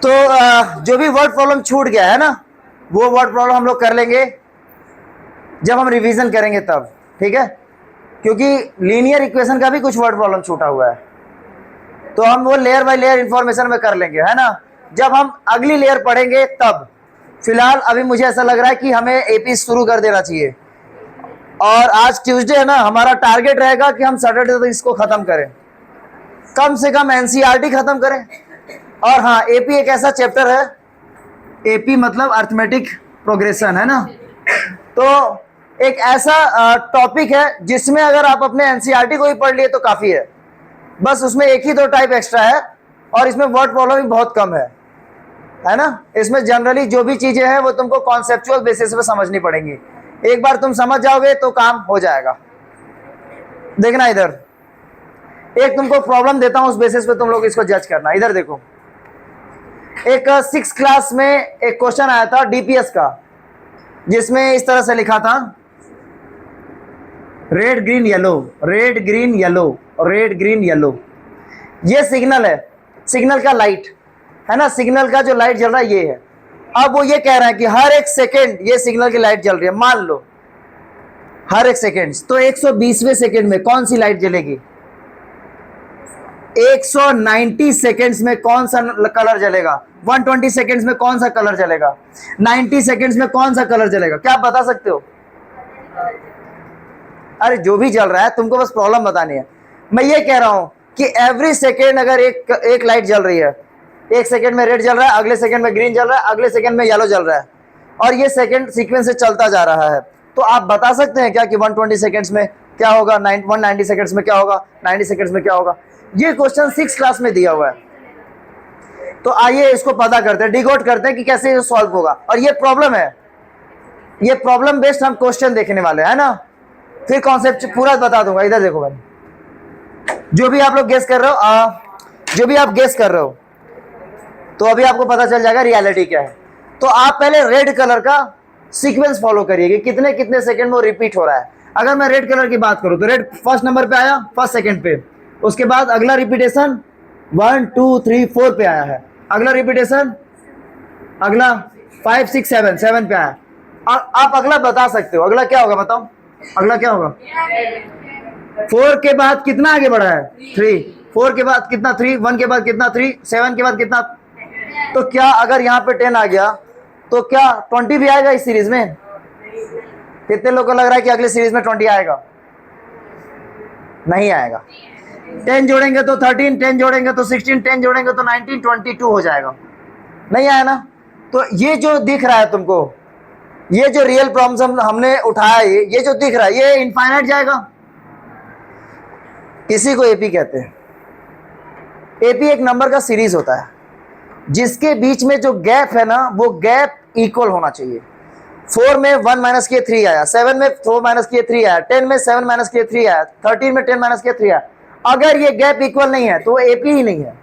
तो जो भी वर्ड प्रॉब्लम छूट गया है ना, वो वर्ड प्रॉब्लम हम लोग कर लेंगे जब हम रिवीजन करेंगे तब, ठीक है? क्योंकि लीनियर इक्वेशन का भी कुछ वर्ड प्रॉब्लम छूटा हुआ है, तो हम वो लेयर बाय लेयर इंफॉर्मेशन में कर लेंगे, है ना, जब हम अगली लेयर पढ़ेंगे तब। फिलहाल अभी मुझे ऐसा लग रहा है कि हमें एपी शुरू कर देना चाहिए, और आज ट्यूसडे है ना, हमारा टारगेट रहेगा कि हम सैटरडे तक इसको खत्म करें, कम से कम एनसीईआरटी खत्म करें। और हाँ, एपी एक ऐसा चैप्टर है, एपी मतलब अर्थमेटिक प्रोग्रेशन, है ना, तो एक ऐसा टॉपिक है जिसमें अगर आप अपने एनसीईआरटी को ही पढ़ लिए तो काफी है, बस उसमें एक ही दो टाइप एक्स्ट्रा है, और इसमें वर्ड प्रॉब्लम भी बहुत कम है ना। इसमें जनरली जो भी चीजें हैं वो तुमको कॉन्सेप्चुअल बेसिस पे समझनी पड़ेंगी, एक बार तुम समझ जाओगे तो काम हो जाएगा। देखना इधर, एक तुमको प्रॉब्लम देता हूं, उस बेसिस पे तुम लोग इसको जज करना। इधर देखो, एक 6th क्लास में एक क्वेश्चन आया था डीपीएस का, जिसमें इस तरह से लिखा था, red green yellow, red green yellow, red green yellow. ये सिग्नल है, सिग्नल का लाइट है ना, सिग्नल का जो लाइट जल रहा है ये है। अब वो ये कह रहा है कि हर एक सेकेंड ये सिग्नल की लाइट जल रही है, मान लो हर एक सेकेंड, तो 120वें सेकेंड में कौन सी लाइट जलेगी? 190 सेकेंड्स में कौन सा कलर जलेगा? 120 सेकेंड्स में कौन सा कलर जलेगा? 90 सेकेंड्स में कौन सा कलर जलेगा? क्या आप बता सकते हो? अरे जो भी जल रहा है तुमको बस प्रॉब्लम बतानी है। मैं ये कह रहा हूं कि एवरी सेकेंड अगर एक लाइट जल रही है, एक सेकेंड में रेड जल रहा है, अगले सेकेंड में ग्रीन जल रहा है, अगले सेकेंड में येलो जल रहा है, और ये सेकेंड सीक्वेंस से चलता जा रहा है, तो आप बता सकते हैं क्या कि 120 सेकेंड्स में क्या होगा, 190 सेकेंड्स में क्या होगा, 90 सेकेंड्स में क्या होगा? ये क्वेश्चन 6th क्लास में दिया हुआ है, तो आइए इसको पता करते हैं, डिकोड करते हैं कि कैसे ये सॉल्व होगा। और ये प्रॉब्लम है, ये प्रॉब्लम बेस्ड हम क्वेश्चन देखने वाले हैं ना, फिर कॉन्सेप्ट पूरा बता दूंगा। इधर देखो भाई, जो भी आप लोग गेस कर रहे हो, जो भी आप गेस कर रहे हो, तो अभी आपको पता चल जाएगा रियलिटी क्या है। तो आप पहले रेड कलर का सीक्वेंस फॉलो करिए कि कितने कितने सेकंड में रिपीट हो रहा है। अगर मैं रेड कलर की बात करूं तो रेड फर्स्ट नंबर पे आया, फर्स्ट सेकंड पे, उसके बाद अगला रिपीटेशन 1 2 3 4 पे आया है, अगला रिपीटेशन अगला 5 6 7 पे आया। आप अगला बता सकते हो, अगला क्या होगा बताओ, अगला क्या होगा? 4 के बाद कितना आगे बढ़ा है? 3। 4 के बाद कितना? 3। 1 के बाद कितना? 3। 7 के बाद कितना? तो क्या अगर यहाँ पे 10 आ गया तो क्या 20 भी आएगा इस सीरीज में? कितने लोगों को लग रहा है कि अगले सीरीज में 20 आएगा? नहीं आएगा। 10 जोड़ेंगे तो 13, 10 जोड़ेंगे तो 16, 10 जोड़ेंगे तो 19, 22 हो जाएगा। नहीं आया ना? तो ये जो दिख रहा है तुमको, ये जो रियल प्रॉब्लम हमने उठाया, ये जो दिख रहा है ये इनफाइनाइट जाएगा। इसी को एपी कहते हैं। एपी एक नंबर का सीरीज होता है जिसके बीच में जो गैप है ना, वो गैप इक्वल होना चाहिए। 4 में 1 माइनस किए 3 आया, 7 में 4 माइनस किए 3 आया, 10 में 7 माइनस किए 3 आया, 13 में 10 माइनस किए 3 आया। अगर ये गैप इक्वल नहीं है तो वो एपी ही नहीं है,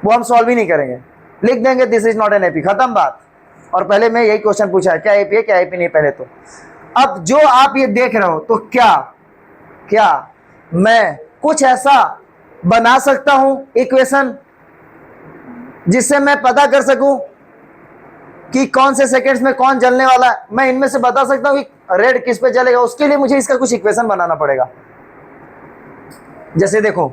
वो हम सॉल्व ही नहीं करेंगे, लिख देंगे this is not an AP, खत्म बात। और पहले मैं यही क्वेश्चन पूछा है, क्या एपी है क्या एपी नहीं पहले तो। अब जो आप ये देख रहे हो, तो क्या मैं कुछ ऐसा बना सकता हूं इक्वेशन जिससे मैं पता कर सकूं कि कौन से सेकंड्स में कौन जलने वाला है? मैं इनमें से बता सकता हूं कि रेड किस पे जलेगा, उसके लिए मुझे इसका कुछ इक्वेशन बनाना पड़ेगा। जैसे देखो,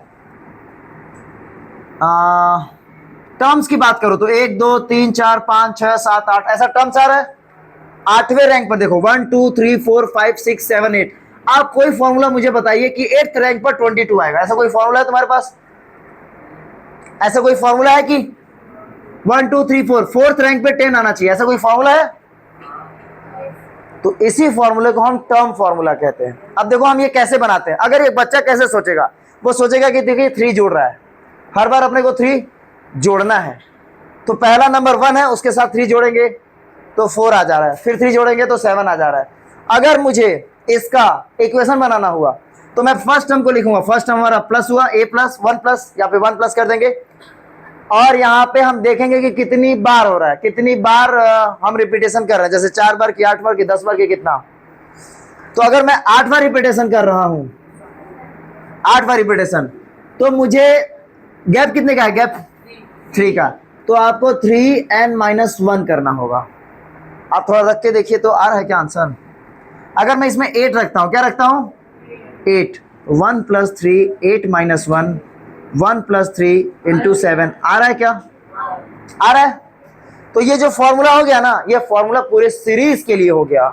टर्म्स की बात करो तो 1 2 3 4 5 6 7 8 ऐसा टर्म्स आ रहा है। 8वें रैंक पर देखो 1 2 3 4 5 6 7 8। आप कोई फॉर्मूला मुझे बताइए कि 8th रैंक पर 22 आएगा, ऐसा कोई फॉर्मूला है तुम्हारे पास? ऐसा कोई फॉर्मूला है कि 1 2 3 4 4th रैंक पे 10 आना चाहिए, ऐसा कोई फॉर्मूला है? तो इसी फॉर्मूले को हम टर्म फॉर्मूला कहते हैं। अब देखो हम ये कैसे बनाते हैं। अगर एक बच्चा कैसे सोचेगा, वो सोचेगा कि देखिए 3 जोड़ रहा है, हर बार अपने को 3 जोड़ना है, तो पहला नंबर 1 है, उसके साथ 3 जोड़ेंगे तो 4 आ जा रहा है, फिर 3 जोड़ेंगे तो 7 आ जा रहा है। अगर मुझे इसका इक्वेशन बनाना हुआ तो मैं फर्स्ट टर्म को लिखूंगा, फर्स्ट टर्म हमारा प्लस हुआ, a प्लस 1 प्लस, यहाँ पे 1 प्लस कर देंगे, और यहाँ पे हम देखेंगे कि कितनी बार हो रहा है, कितनी बार हम रिपीटेशन कर रहे हैं, जैसे 4 बार की, 8 बार की, 10 बार की, कितना। तो अगर मैं 8 बार रिपीटेशन कर रहा हूं, 8 बार रिपीटेशन, तो मुझे गैप कितने का है? गैप 3 का। तो आपको 3n-1 करना होगा। आप थोड़ा रख के देखिए तो आ रहा है क्या आंसर? अगर मैं इसमें 8 रखता हूँ, क्या रखता हूँ? 8, 1 + 3, 8 - 1, 1 + 3 × 7, आ रहा है क्या? आ रहा है। तो ये जो फॉर्मूला हो गया ना, ये फॉर्मूला पूरे सीरीज के लिए हो गया।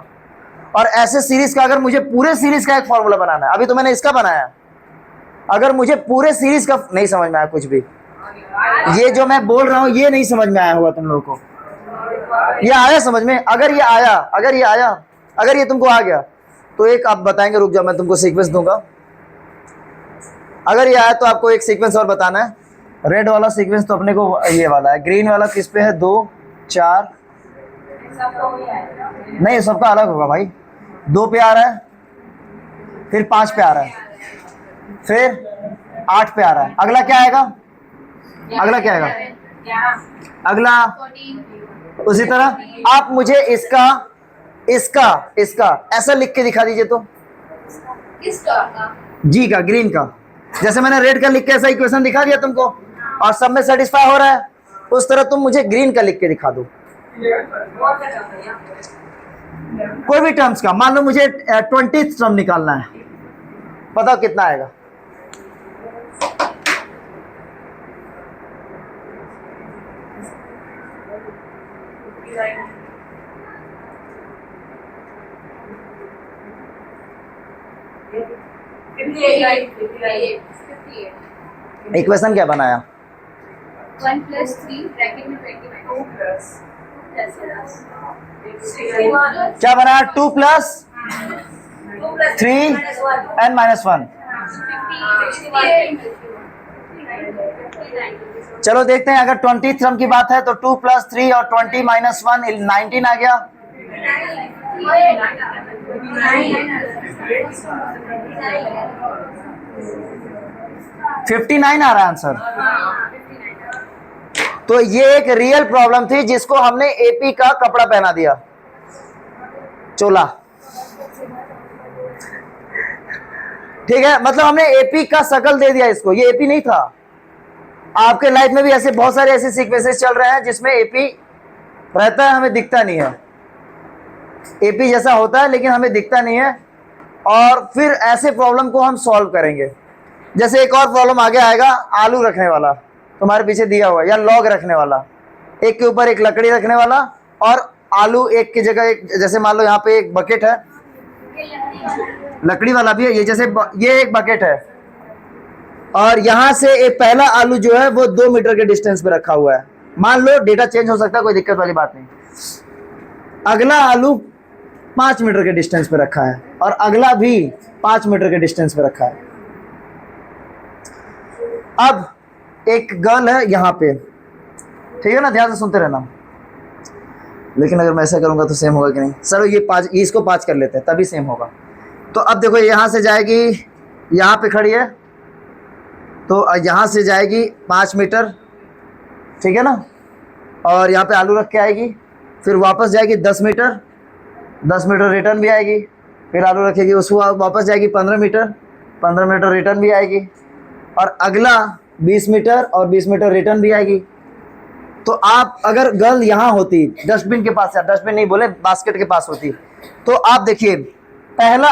और ऐसे सीरीज का अगर मुझे पूरे सीरीज का एक फॉर्मूला बनाना है, अभी तो मैंने इसका बनाया, अगर मुझे पूरे सीरीज का नहीं समझ में आया कुछ भी, ये जो मैं बोल रहा हूं ये नहीं समझ में आया होगा तुम लोगों को, ये आया समझ में? अगर ये आया, अगर ये तुमको आ गया तो एक आप बताएंगे, रुक जाओ मैं तुमको सीक्वेंस दूंगा। अगर ये आया तो आपको एक सीक्वेंस और बताना है। रेड वाला सीक्वेंस तो अपने को ये वाला है, ग्रीन वाला किस पे है? 2, 4, नहीं सबका अलग होगा भाई। 2 पे आ रहा है, फिर 5 पे आ रहा है, फिर 8 पे आ रहा है। अगला क्या आएगा? अगला क्या आएगा? अगला उसी तरह। आप मुझे इसका ऐसा लिख के दिखा दीजिए तो। जी का, ग्रीन का, जैसे मैंने रेड का लिख के ऐसा इक्वेशन दिखा दिया तुमको और सब में सेटिस्फाई हो रहा है, उस तरह तुम मुझे ग्रीन का लिख के दिखा दो। कोई भी टर्म्स का, मान लो मुझे 20th टर्म निकालना है, बताओ कितना आएगा? इक्वेशन क्या बनाया? 1 + 3 ब्रैकेट में 20 क्या बनाया? 2 + 3 n-1। चलो देखते हैं, अगर 20th टर्म की बात है तो 2 + 3 और 20 - 1 19 आ गया। $59 आ रहा है आंसर। तो ये एक रियल प्रॉब्लम थी जिसको हमने एपी का कपड़ा पहना दिया, चोला। ठीक है, मतलब हमने एपी का शकल दे दिया इसको, ये एपी नहीं था। आपके लाइफ में भी ऐसे बहुत सारे ऐसे सीक्वेंसेस चल रहे हैं जिसमें एपी रहता है, हमें दिखता नहीं है। एपी जैसा होता है लेकिन हमें दिखता नहीं है। और फिर ऐसे प्रॉब्लम को हम सॉल्व करेंगे। जैसे एक और प्रॉब्लम आगे आएगा, आलू रखने वाला, तुम्हारे पीछे दिया हुआ, या लॉग रखने वाला, एक के ऊपर एक लकड़ी रखने वाला और आलू एक की जगह एक, जैसे मान लो यहाँ पे एक बकेट है, लकड़ी वाला भी है, ये जैसे ये एक बकेट है और यहाँ से एक पहला आलू जो है वो 2 मीटर के डिस्टेंस पे रखा हुआ है। मान लो डेटा चेंज हो सकता है, कोई दिक्कत वाली बात नहीं। अगला आलू 5 मीटर के डिस्टेंस पे रखा है और अगला भी 5 मीटर के डिस्टेंस पे रखा है। अब एक गर्ल है यहाँ पे, ठीक है ना, ध्यान से सुनते रहना। लेकिन अगर मैं ऐसा करूंगा तो सेम होगा कि नहीं? चलो ये 5, इसको 5 कर लेते हैं तभी सेम होगा। तो अब देखो यहाँ से जाएगी, यहाँ पे खड़ी है तो यहाँ से जाएगी 5 मीटर, ठीक है ना, और यहाँ पे आलू रख के आएगी, फिर वापस जाएगी 10 मीटर, 10 मीटर रिटर्न भी आएगी, फिर आलू रखेगी, उसको वापस जाएगी 15 मीटर, 15 मीटर रिटर्न भी आएगी, और अगला 20 मीटर और 20 मीटर रिटर्न भी आएगी। तो आप अगर गर्ल यहाँ होती, डस्टबिन के पास, या डस्टबिन नहीं बोले, बास्केट के पास होती, तो आप देखिए पहला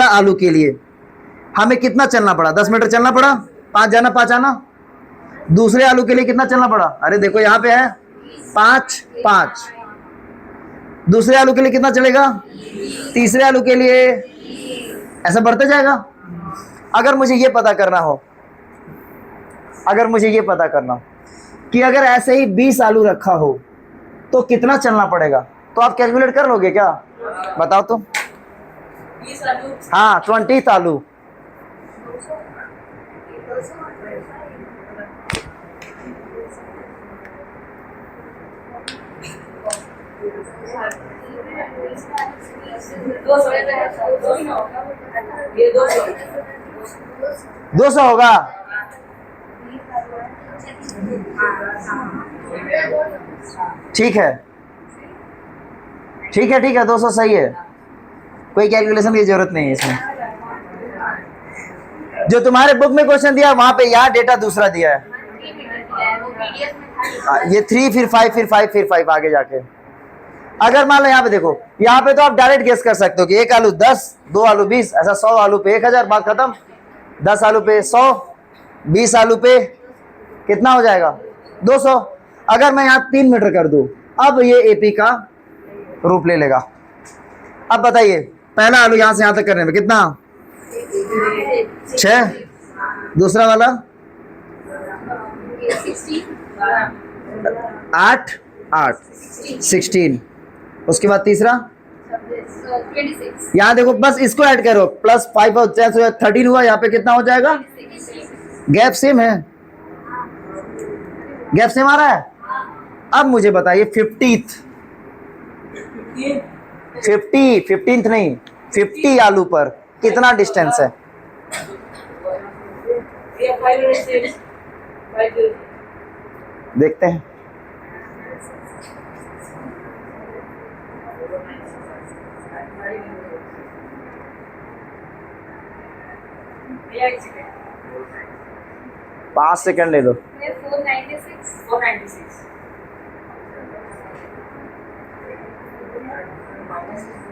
आलू के लिए हमें कितना चलना पड़ा? 10 मीटर चलना पड़ा, 5 जाना 5 आना। दूसरे आलू के लिए कितना चलना पड़ा? अरे देखो यहाँ पे है 5 5। दूसरे आलू के लिए कितना चलेगा? तीसरे आलू के लिए ऐसा बढ़ते जाएगा। अगर मुझे ये पता करना हो, कि अगर ऐसे ही 20 आलू रखा हो तो कितना चलना पड़ेगा, तो आप कैलकुलेट कर लोगे क्या? बताओ तो। 20 आलू, हाँ 20 आलू, 200 होगा। ठीक है 200 सही है, कोई कैलकुलेशन की जरूरत नहीं है इसमें। जो तुम्हारे बुक में क्वेश्चन दिया वहां पे यहाँ डेटा दूसरा दिया है। 3 मीटर दिया है, वो PDF में था। ये 3 फिर 5 फिर 5 फिर 5 आगे जाके। अगर मान लो यहाँ पे देखो, यहाँ पे तो आप डायरेक्ट गेस कर सकते हो कि 1 आलू 10, 2 आलू 20, ऐसा 100 आलू पे 1000, बात खत्म। 10 आलू पे 100, 20 आलू पे कितना हो जाएगा 200। अगर मैं यहाँ 3 मीटर कर दूं, अब ये एपी का रूप ले लेगा। अब बताइए, पहला आलू यहां से यहां तक करने में कितना 6, दूसरा वाला 8 8 16, उसके बाद तीसरा 26, यहाँ देखो, बस इसको ऐड करो, प्लस 5 और 13 हुआ। यहाँ पे कितना हो जाएगा, गैप सेम है, गैप सेम आ रहा है। अब मुझे बताइए 50th 15th नहीं, 50 आलू पर कितना डिस्टेंस है। देखते हैं। पांच सेकंड ले दो। 496।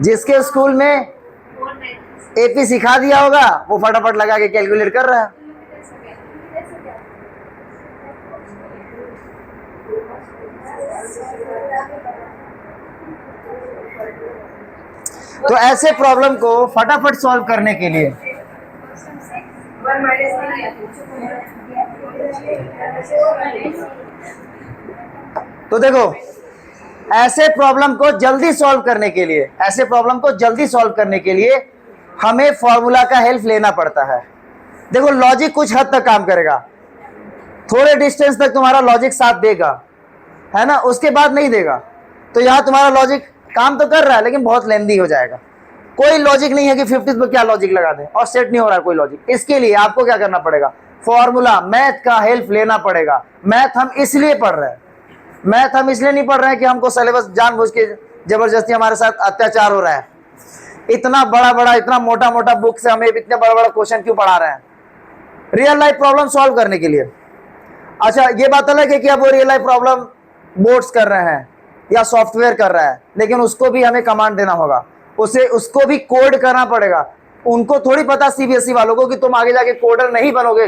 जिसके स्कूल में 496। एपी सिखा दिया होगा वो फटाफट लगा के कैलकुलेट कर रहा है। तो ऐसे प्रॉब्लम को फटाफट सॉल्व करने के लिए तो देखो, ऐसे प्रॉब्लम को जल्दी सॉल्व करने के लिए, ऐसे प्रॉब्लम को जल्दी सॉल्व करने के लिए हमें फॉर्मूला का हेल्प लेना पड़ता है। देखो, लॉजिक कुछ हद तक काम करेगा, थोड़े डिस्टेंस तक तुम्हारा लॉजिक साथ देगा, है ना, उसके बाद नहीं देगा। तो यहां तुम्हारा लॉजिक काम तो कर रहा है लेकिन बहुत लेंदी हो जाएगा। कोई लॉजिक नहीं है कि 50 पर क्या लॉजिक लगा दें और सेट नहीं हो रहा है कोई लॉजिक। इसके लिए आपको क्या करना पड़ेगा, फॉर्मूला, मैथ का हेल्प लेना पड़ेगा। मैथ हम इसलिए पढ़ रहे हैं, मैथ हम इसलिए नहीं पढ़ रहे हैं कि हमको सिलेबस जानबूझ के जबरदस्ती हमारे साथ अत्याचार हो रहा है। इतना बड़ा बड़ा, इतना मोटा मोटा बुक से हमें इतने बड़ा बड़ा क्वेश्चन क्यों पढ़ा रहे हैं, रियल लाइफ प्रॉब्लम सॉल्व करने के लिए। अच्छा, ये बात अलग है कि अब वो रियल लाइफ प्रॉब्लम बोर्ड्स कर रहे हैं या सॉफ्टवेयर कर रहा है, लेकिन उसको भी हमें कमांड देना होगा, उसे उसको भी कोड करना पड़ेगा। उनको थोड़ी पता सीबीएसई वालों को कि तुम आगे जाके कोडर नहीं बनोगे,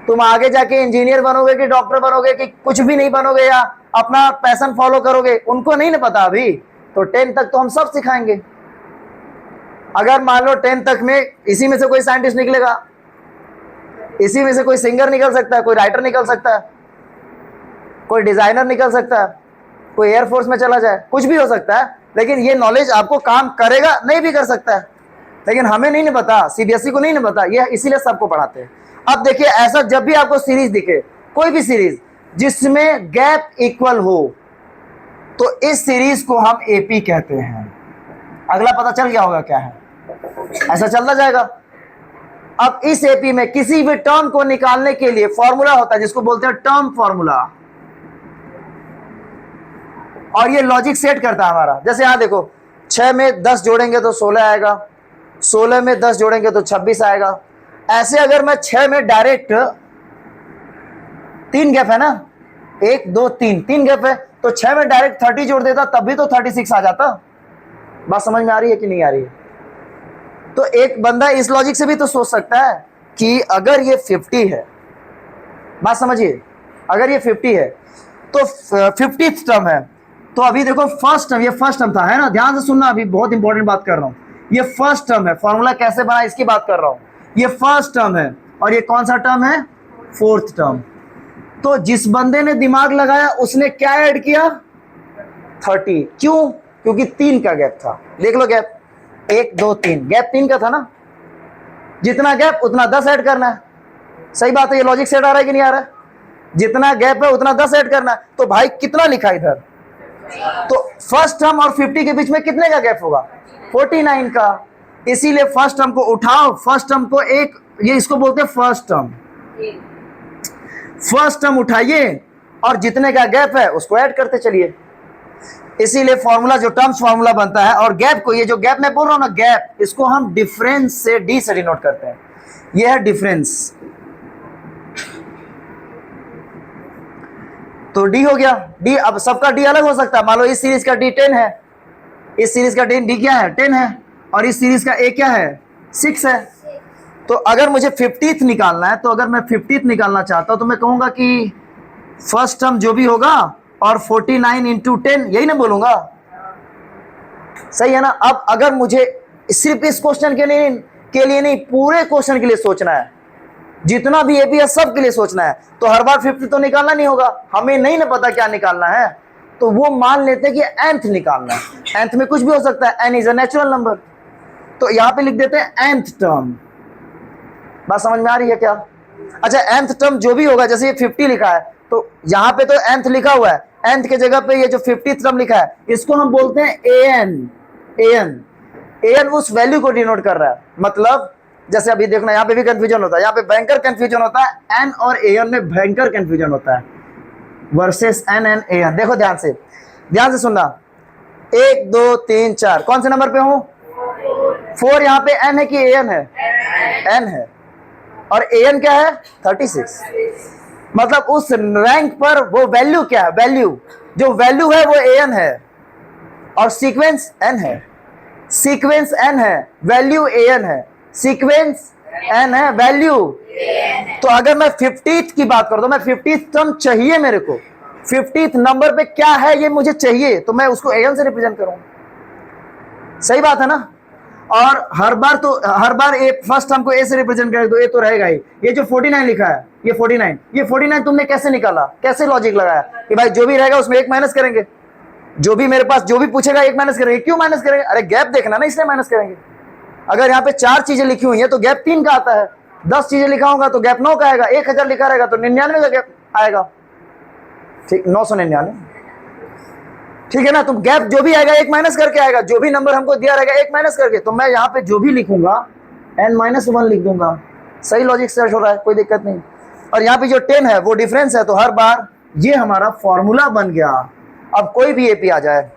तुम आगे जाके इंजीनियर बनोगे कि डॉक्टर बनोगे कि कुछ भी नहीं बनोगे या अपना पैशन फॉलो करोगे, उनको नहीं ना पता अभी। तो 10 तक तो हम सब सिखाएंगे। अगर मान लो 10 तक में इसी में से कोई साइंटिस्ट निकलेगा, इसी में से कोई सिंगर निकल सकता है, कोई राइटर निकल सकता है, कोई डिजाइनर निकल सकता है, कोई एयरफोर्स में चला जाए, कुछ भी हो सकता है। लेकिन ये नॉलेज आपको काम करेगा, नहीं भी कर सकता है, लेकिन हमें नहीं पता, सीबीएसई को नहीं पता, ये इसीलिए सबको पढ़ाते हैं। अब देखिए, ऐसा जब भी आपको सीरीज दिखे, कोई भी सीरीज जिसमें गैप इक्वल हो, तो इस सीरीज को हम एपी कहते हैं। अगला पता चल गया होगा क्या है, ऐसा चलता जाएगा। अब इस एपी में किसी भी टर्म को निकालने के लिए फॉर्मूला होता है जिसको बोलते हैं टर्म फॉर्मूला, और ये लॉजिक सेट करता है हमारा। जैसे यहां देखो, 6 में 10 जोड़ेंगे तो 16 आएगा, 16 में 10 जोड़ेंगे तो 26 आएगा। ऐसे अगर मैं 6 में डायरेक्ट 3 गैप है ना, 1 2 3 गैप है, तो 6 में डायरेक्ट 30 जोड़ देता तब भी तो 36 आ जाता। बात समझ में आ रही है कि नहीं आ रही है? तो एक बंदा इस लॉजिक से भी तो सोच सकता है कि अगर ये 50 है, बात समझिए, अगर ये 50 है तो 50th टर्म है, तो अभी देखो फर्स्ट टर्म, ये फर्स्ट टर्म था, है ना, ध्यान से सुनना, अभी बहुत इंपॉर्टेंट बात कर रहा हूं। ये फर्स्ट टर्म है, फॉर्मूला कैसे बना इसकी बात कर रहा हूं। ये फर्स्ट टर्म है और ये कौन सा टर्म है, 4th टर्म। तो जिस बंदे ने दिमाग लगाया उसने क्या ऐड किया, 30। क्यों? क्योंकि 3 का गैप था। देख लो गैप, 1 2 3, गैप 3 का था ना, जितना गैप उतना 10 ऐड करना है। सही बात है, ये लॉजिक सेट आ रहा है कि नहीं आ रहा है? जितना गैप है उतना 10 ऐड करना है। तो भाई कितना लिखा इधर, तो फर्स्ट टर्म और 50 के बीच में कितने का गैप होगा, 49 का। इसीलिए फर्स्ट टर्म को उठाओ, फर्स्ट टर्म को एक, ये इसको बोलते हैं फर्स्ट टर्म। फर्स्ट टर्म उठाइए और जितने का गैप है उसको ऐड करते चलिए। इसीलिए फॉर्मूला जो टर्म्स फॉर्मूला बनता है, और गैप को, ये जो गैप मैं बोल रहा हूं ना, गैप, इसको हम डिफरेंस से डी से डिनोट करते हैं। ये है डिफरेंस। तो डी हो गया, डी। अब सबका डी अलग हो सकता है। मान लो इस सीरीज का डी 10 है, इस सीरीज का डी क्या है 10 है, और इस सीरीज का ए क्या है 6 है। तो अगर मुझे 50th निकालना है, तो अगर मैं 50th निकालना चाहता हूं तो मैं कहूंगा कि फर्स्ट टर्म जो भी होगा और 49 इंटू 10, यही ना बोलूंगा, सही है ना। अब अगर मुझे सिर्फ इस क्वेश्चन के लिए नहीं, पूरे क्वेश्चन के लिए सोचना है, जितना भी एपी है सब के लिए सोचना है, तो हर बार 50 तो निकालना नहीं होगा, हमें नहीं ना पता क्या निकालना है, तो वो मान लेते हैं कि nth निकालना है। nth में कुछ भी हो सकता है, n is a natural number, तो यहां पे लिख देते हैं nth टर्म। बात समझ में आ रही है क्या? अच्छा, nth टर्म जो भी होगा, जैसे ये 50 लिखा है तो यहाँ पे तो nth लिखा हुआ है, nth के जगह पे ये जो 50th टर्म लिखा है इसको हम बोलते हैं an उस वैल्यू को डिनोट कर रहा है। मतलब जैसे अभी देखना, यहाँ पे भी कंफ्यूजन होता है, यहाँ पे भयंकर कंफ्यूजन होता है, n और an में भयंकर कंफ्यूजन होता है, वर्सेस n एंड an। देखो ध्यान से सुनना, 1 2 3 4, कौन से नंबर पे हूं? 4। यहाँ पे n है कि an है? n है। और an क्या है? 36। मतलब उस रैंक पर वो वैल्यू क्या है? वैल्यू, जो वैल्यू है वो an है और सीक्वेंस n है, सीक्वेंस n है, वैल्यू an है, सीक्वेंस n है, वैल्यू। तो अगर मैं 50th की बात करूं तो मैं 50th टर्म चाहिए मेरे को, 50th नंबर पे क्या है ये मुझे चाहिए, तो मैं उसको an से रिप्रेजेंट करूं। सही बात है ना। और हर बार ए फर्स्ट टर्म को ए से रिप्रेजेंट करें तो ए तो रहेगा ही। ये जो 49 लिखा है, ये 49 तुमने कैसे निकाला, कैसे लॉजिक लगाया कि भाई जो भी रहेगा उसमें एक माइनस करेंगे, जो भी मेरे पास जो भी पूछेगा एक माइनस करेंगे। क्यों माइनस करेंगे? अरे गैप देखना ना, इसलिए माइनस करेंगे। अगर यहाँ पे 4 चीजें लिखी हुई है तो गैप 3 का आता है, 10 चीजें लिखा होगा तो गैप 9 का आएगा, 1000 लिखा रहेगा तो 99 का गैप आएगा, ठीक, 999, ठीक है ना। तो गैप जो भी आएगा एक माइनस करके आएगा, जो भी नंबर हमको दिया रहेगा एक माइनस करके। तो मैं यहाँ पे जो भी लिखूंगा n-1 लिख दूंगा। सही लॉजिक सर्च हो रहा है, कोई दिक्कत नहीं। और यहाँ पे जो 10 है वो डिफरेंस है, तो हर बार ये हमारा फॉर्मूला बन गया। अब कोई भी एपी आ जाए,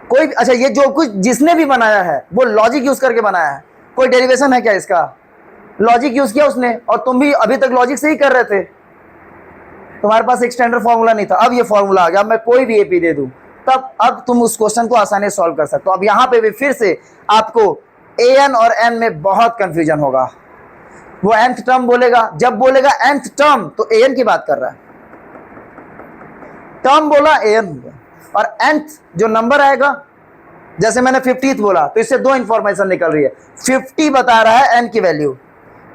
कोई, अच्छा ये जो कुछ जिसने भी बनाया है वो लॉजिक यूज करके बनाया है, कोई डेरिवेशन है क्या इसका? लॉजिक यूज किया उसने, और तुम भी अभी तक लॉजिक से ही कर रहे थे, तुम्हारे पास एक स्टैंडर्ड फॉर्मूला नहीं था, अब ये फॉर्मूला आ गया, मैं कोई भी एपी दे दूं तब अब तुम उस क्वेश्चन को आसानी से सॉल्व कर सकते हो। अब यहाँ पे भी फिर से आपको an और n में बहुत कंफ्यूजन होगा। वो nth टर्म बोलेगा, जब बोलेगा nth टर्म तो an की बात कर रहा है, टर्म बोला an, और nth जो नंबर आएगा, जैसे मैंने 50th बोला तो इससे 2 इंफॉर्मेशन निकल रही है। 50 बता रहा है n की वैल्यू,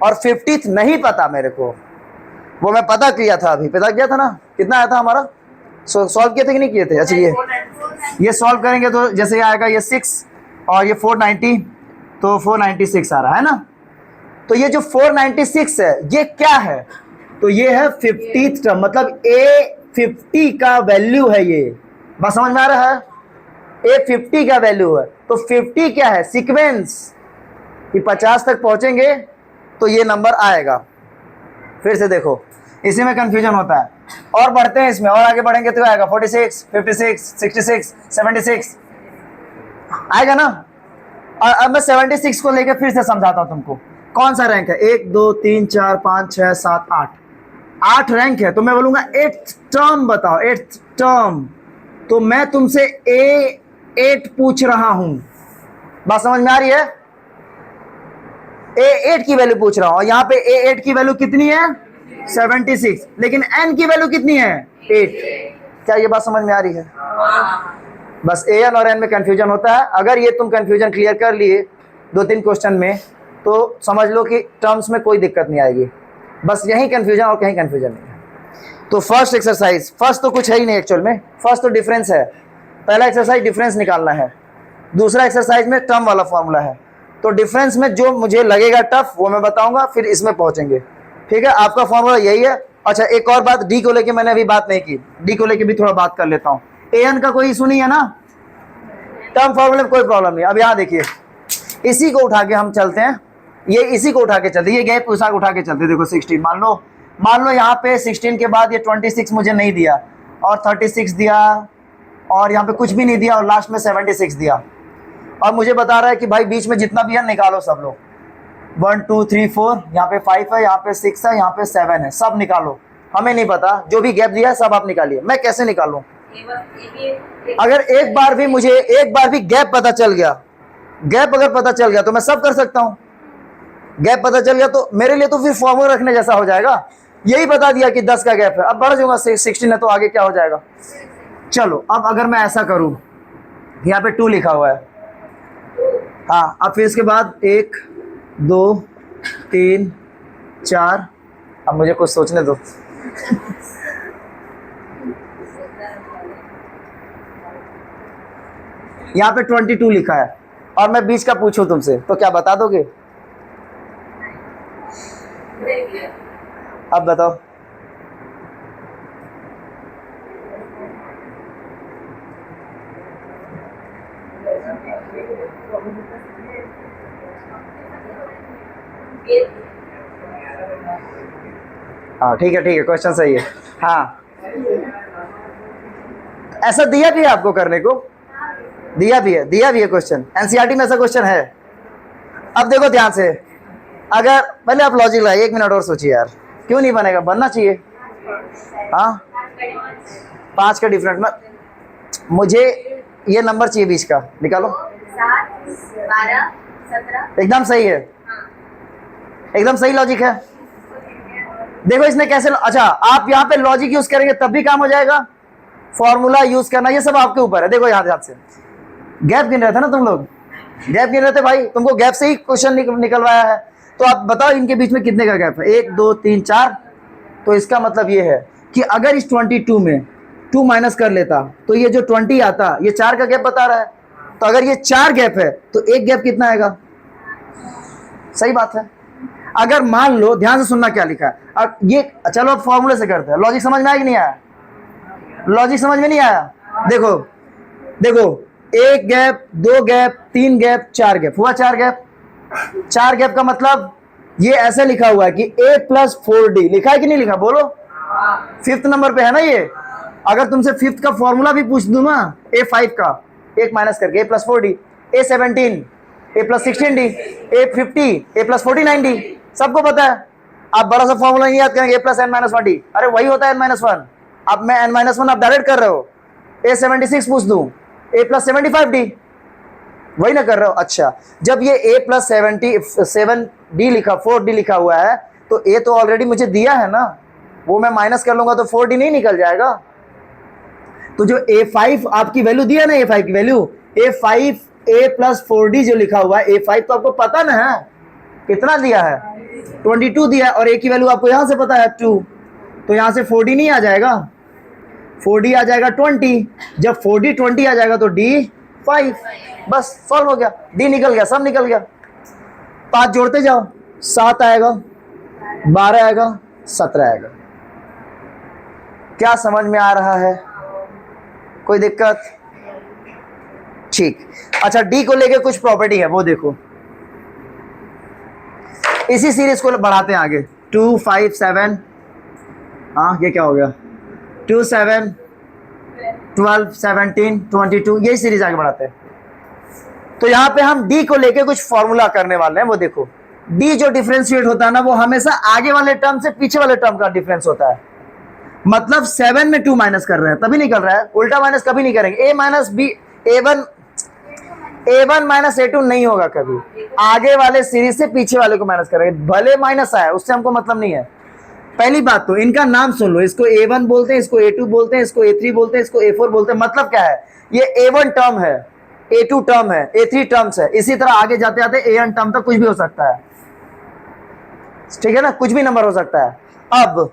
और 50th नहीं पता मेरे को, वो मैं पता किया था, अभी पता किया था ना, कितना आया था हमारा, सॉल्व किए थे कि नहीं किए थे? अच्छा ये सॉल्व करेंगे तो जैसे ये आएगा, ये 6 और ये 490, तो 496 आ रहा है ना। तो ये जो 496 है ये क्या है? तो ये है 50th टर्म, मतलब A50 का वैल्यू है ये। बस समझ में आ रहा है? A50 का वैल्यू है, तो 50 क्या है? सीक्वेंस, कि 50 तक पहुंचेंगे तो ये नंबर आएगा। फिर से देखो, इसी में कंफ्यूजन होता है, और बढ़ते हैं इसमें, और आगे बढ़ेंगे तो आएगा 46, 56, 66, 76 आएगा ना। और अब मैं 76 को लेकर फिर से समझाता हूं तुमको, कौन सा रैंक है? 1 2 3 4 5 6 7 8 रैंक है। तो मैं बोलूंगा 8th टर्म बताओ, 8th टर्म। तो मैं तुमसे A8 पूछ रहा हूं, बात समझ में आ रही है? A8 की वैल्यू पूछ रहा हूं, और यहाँ पे A8 की वैल्यू कितनी है? 76, लेकिन n की वैल्यू कितनी है? 8। क्या ये बात समझ में आ रही है? बस an और n में कंफ्यूजन होता है। अगर ये तुम कंफ्यूजन क्लियर कर लिए 2-3 क्वेश्चन में, तो समझ लो कि टर्म्स में कोई दिक्कत नहीं आएगी। बस यही कंफ्यूजन, और कहीं कंफ्यूजन नहीं है। तो फर्स्ट एक्सरसाइज, फर्स्ट तो कुछ है ही नहीं एक्चुअल में, फर्स्ट तो डिफरेंस है। पहला एक्सरसाइज डिफरेंस निकालना है, दूसरा एक्सरसाइज में टर्म वाला फॉर्मूला है। तो डिफरेंस में जो मुझे लगेगा टफ वो मैं बताऊंगा, फिर इसमें पहुंचेंगे, ठीक है। आपका फॉर्मूला यही है। अच्छा एक और बात, डी को लेके मैंने अभी बात नहीं की, डी को लेके भी थोड़ा बात कर लेता हूँ। an का कोई इशू नहीं है ना, टर्म फॉर्मूले में कोई प्रॉब्लम नहीं। अब यहाँ देखिए, इसी को उठा के हम चलते हैं, ये इसी को उठा के चलते, ये गैप उठा के चलते। देखो 16, मान लो यहाँ पे 16 के बाद ये 26 मुझे नहीं दिया, और 36 दिया, और यहाँ पे कुछ भी नहीं दिया, और लास्ट में 76 दिया। और मुझे बता रहा है कि भाई बीच में जितना भी है निकालो सब लोग, 1 2 3 4, यहाँ पे 5 है, यहाँ पे 6 है, यहाँ पे 7 है, सब निकालो। हमें नहीं पता, जो भी गैप दिया है सब आप निकालिए। मैं कैसे निकालूं? अगर एक बार भी मुझे गैप पता चल गया, गैप अगर पता चल गया तो मैं सब कर सकता हूं। गैप पता चल गया तो मेरे लिए तो फिर फॉर्मूला रखने जैसा हो जाएगा। यही बता दिया कि 10 का गैप है, अब बढ़ जाऊंगा 16 है तो आगे क्या हो जाएगा। चलो अब अगर मैं ऐसा करूं, यहाँ पे 2 लिखा हुआ है, हाँ, अब फिर इसके बाद 1 2 3 4, अब मुझे कुछ सोचने दो। यहाँ पे 22 लिखा है और मैं बीच का पूछूं तुमसे तो क्या बता दोगे? अब बताओ। हाँ ठीक है, क्वेश्चन सही है। हाँ, ऐसा दिया भी है आपको करने को, दिया भी है क्वेश्चन, एनसीईआरटी में ऐसा क्वेश्चन है। अब देखो ध्यान से, अगर पहले आप लॉजिक लाइए, 1 मिनट और सोचिए यार, क्यों नहीं बनेगा, बनना चाहिए। हाँ, 5 का डिफरेंट में मुझे ये नंबर चाहिए बीच का, निकालो। 7 12 17, एकदम सही है, एकदम सही लॉजिक है। देखो इसने कैसे, अच्छा आप यहाँ पे लॉजिक यूज करेंगे तब भी काम हो जाएगा, फॉर्मूला यूज करना ये सब आपके ऊपर है। देखो यहाँ से गैप गिन रहे थे ना तुम लोग, गैप गिन रहे थे भाई, तुमको गैप से ही क्वेश्चन निकलवाया है। तो आप बताओ इनके बीच में कितने का गैप है, 1 2 3 4। तो इसका मतलब ये है कि अगर इस 22 में 2 माइनस कर लेता तो ये जो 20 आता, ये 4 का गैप बता रहा है। तो अगर ये 4 गैप है तो एक गैप कितना आएगा? सही बात है। अगर मान लो, ध्यान से सुनना क्या लिखा है, अब ये चलो अब फॉर्मूले से करते हैं। लॉजिक समझ में आया कि नहीं आया? लॉजिक समझ में नहीं आया? देखो देखो, 1 गैप 2 गैप 3 गैप 4 गैप हुआ, 4 गैप। 4 गैप का मतलब ये ऐसे लिखा हुआ है कि a + 4d लिखा है कि नहीं लिखा, बोलो। 5th नंबर पे है ना ये। अगर तुमसे 5th का फॉर्मूला भी पूछ दूं ना, a5 का, 1 माइनस करके a + 4d, a17, a + 16d, a50, a + 49d, सबको पता है। आप बड़ा सा फॉर्मूला नहीं याद करेंगे, a + n - 1d, अरे वही होता है n-1। अब मैं n-1 आप डायरेक्ट कर रहे हो, a76 पूछ दूं, a + 75d, वही ना कर रहे हो। अच्छा, जब ये a + 77d लिखा, 4d लिखा हुआ है, तो a तो ऑलरेडी मुझे दिया है ना, वो मैं माइनस कर लूंगा तो 4d नहीं निकल जाएगा। तो जो a5 आपकी वैल्यू दिया ना, a5 की वैल्यू, a5 a + 4d जो लिखा हुआ है, a5 तो आपको पता ना है कितना दिया है, 22 दिया है, और a की वैल्यू आपको यहां से पता है 2, तो यहां से 4d नहीं आ जाएगा, 4d आ जाएगा 20। जब 4d 20 आ जाएगा तो d 5, बस सॉल्व हो गया, d निकल गया, सब निकल गया। 5 जोड़ते जाओ, 7 आएगा, 12 आएगा, 17 आएगा। क्या समझ में आ रहा है? कोई दिक्कत? ठीक। अच्छा, d को लेके कुछ प्रॉपर्टी है, वो देखो। इसी सीरीज को बढ़ाते हैं आगे, 2 5 7, हाँ ये क्या हो गया, 2 7 12 17 22, यही सीरीज आगे बढ़ाते हैं। तो यहां पे हम d को लेके कुछ फॉर्मूला करने वाले हैं, वो देखो। d जो डिफरेंशिएट होता है ना, वो हमेशा आगे वाले टर्म से पीछे वाले टर्म का डिफरेंस होता है। मतलब 7 में 2 माइनस कर रहे हैं तभी निकल रहा है, उल्टा माइनस कभी नहीं करेंगे। a1 माइनस a2 नहीं होगा कभी, आगे वाले सीरीज से पीछे वाले को माइनस करेंगे, भले माइनस आया उससे हमको मतलब नहीं है। पहली बात तो इनका नाम सुन लो, इसको a1 बोलते हैं, इसको a2 बोलते हैं, इसको a3 बोलते हैं, इसको a4 बोलते हैं। मतलब क्या है, ये a1 टर्म है, a2 टर्म है, a3 टर्म्स है, इसी तरह आगे जाते जाते an टर्म तक कुछ भी हो सकता है, ठीक है ना, कुछ भी नंबर हो सकता है। अब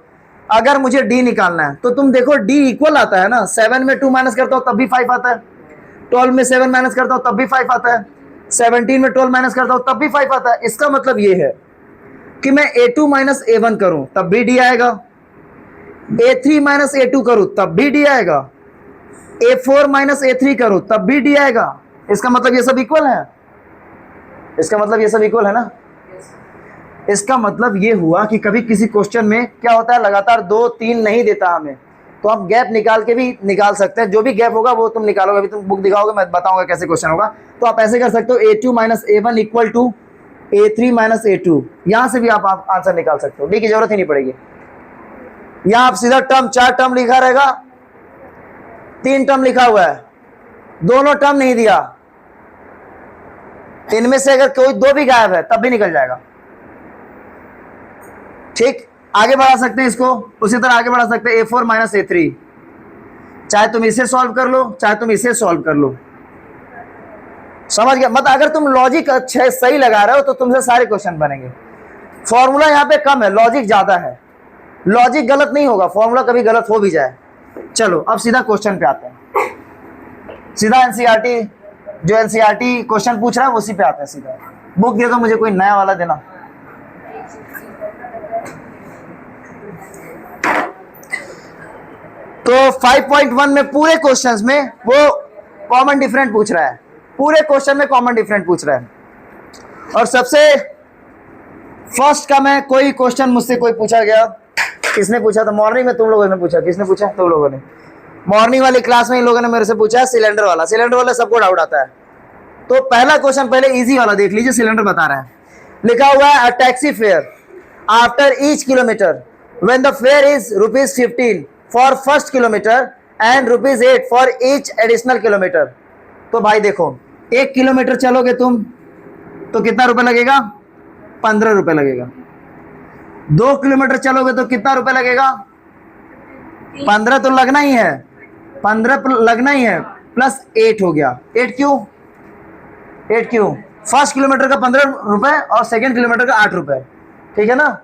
अगर मुझे d निकालना है तो तुम देखो d इक्वल आता है ना, 7 में 2 माइनस करता हूं तब भी 5 आता है, 12 में 7 माइनस करता हूं तब भी 5 आता है, 17 में 12 माइनस करता हूं तब भी 5 आता है। इसका मतलब ये है कि मैं a2 माइनस a1 करूं तब भी d आएगा, a3 माइनस a2 करूं तब भी d आएगा, a4 माइनस a3 करूं तब भी d आएगा। इसका मतलब ये सब इक्वल है, इसका मतलब ये सब इक्वल है ना। इसका मतलब ये हुआ कि कभी किसी क्वेश्चन में क्या होता है, लगातार 2 3 नहीं देता हमें, तो आप गैप निकाल के भी निकाल सकते हैं। जो भी गैप होगा वो तुम निकालोगे, अभी तुम बुक दिखाओगे, मैं बताऊंगा कैसे क्वेश्चन होगा। तो आप ऐसे कर सकते हो, a2 minus a1 equal to A3 minus A2, यहां से भी आप आंसर निकाल सकते हो, डी की जरूरत ही नहीं पड़ेगी। यहां आप सीधा टर्म, 4 टर्म लिखा रहेगा, 3 टर्म लिखा हुआ है, दोनों टर्म नहीं दिया, इनमें से अगर कोई 2 भी गायब है तब भी निकल जाएगा। ठीक, आगे बढ़ा सकते हैं इसको, उसी तरह आगे बढ़ा सकते हैं A4 माइनस A3, चाहे तुम इसे सॉल्व कर लो चाहे तुम इसे सॉल्व कर लो। समझ गया? मतलब अगर तुम लॉजिक अच्छे सही लगा रहे हो तो तुमसे सारे क्वेश्चन बनेंगे। फॉर्मूला यहाँ पे कम है, लॉजिक ज्यादा है। लॉजिक गलत नहीं होगा, फॉर्मूला कभी गलत हो भी जाए। चलो अब सीधा क्वेश्चन पे आते हैं, सीधा एनसीईआरटी, जो एनसीईआरटी क्वेश्चन पूछ रहा है उसी पे आते हैं सीधा। बुक दे दो मुझे, कोई नया वाला देना। तो 5.1 में पूरे क्वेश्चंस में वो कॉमन डिफरेंट पूछ रहा है, पूरे क्वेश्चन में कॉमन डिफरेंट पूछ रहा है। और सबसे फर्स्ट का मैं कोई क्वेश्चन मुझसे कोई पूछा गया, किसने पूछा था? मॉर्निंग में तुम लोगों ने पूछा, किसने पूछा? तुम लोगों ने। मॉर्निंग वाली क्लास में इन लोगों ने मेरे से पूछा है सिलेंडर वाला। सिलेंडर वाला सबको डाउट आता है, तो पहला क्वेश्चन पहले इजी वाला देख लीजिए। सिलेंडर बता रहा है, लिखा हुआ है a taxi fare after each kilometre when the fair is ₹15 for first kilometre and ₹8 for each additional kilometre. तो भाई देखो, 1 किलोमीटर चलोगे तुम तो कितना रुपए लगेगा? 15 रुपए लगेगा। 2 किलोमीटर चलोगे तो कितना रुपए लगेगा? 15 तो लगना ही है, 15 लगना ही है, प्लस 8 हो गया। 8 क्यों? 8 क्यों? फर्स्ट किलोमीटर का 15 रुपए और सेकेंड किलोमीटर का 8 रुपए, ठीक है ना?